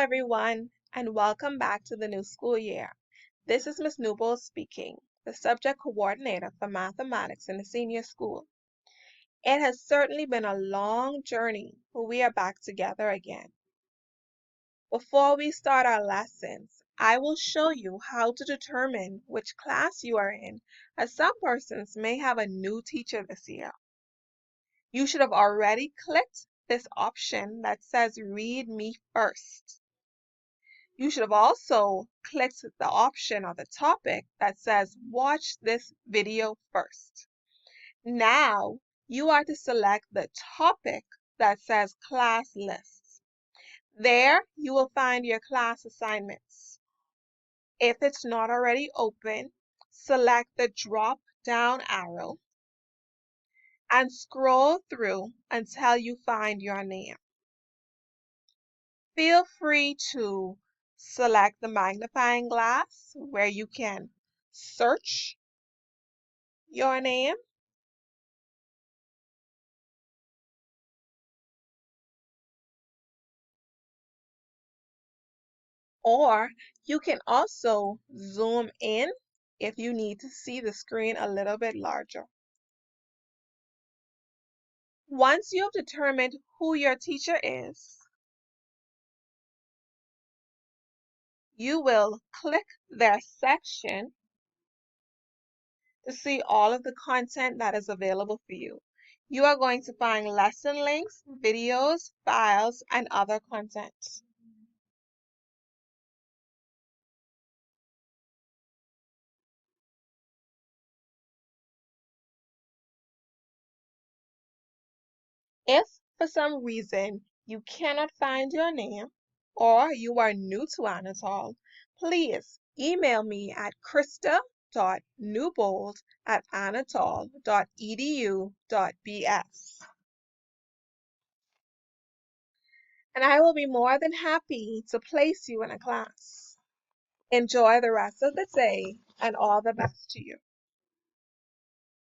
everyone, and welcome back to the new school year. This is Ms. Newbold speaking, the subject coordinator for mathematics in the senior school. It has certainly been a long journey, but we are back together again. Before we start our lessons, I will show you how to determine which class you are in, as some persons may have a new teacher this year. You should have already clicked this option that says Read Me First. You should have also clicked the option or the topic that says watch this video first. Now you are to select the topic that says class lists. There you will find your class assignments. If it's not already open, select the drop down arrow and scroll through until you find your name. Feel free to select the magnifying glass where you can search your name, or you can also zoom in if you need to see the screen a little bit larger. Once you have determined who your teacher is, you will click their section to see all of the content that is available for you. You are going to find lesson links, videos, files, and other content. If for some reason you cannot find your name or you are new to Anatol, please email me at krista.newbold@anatol.edu.bs. And I will be more than happy to place you in a class. Enjoy the rest of the day and all the best to you.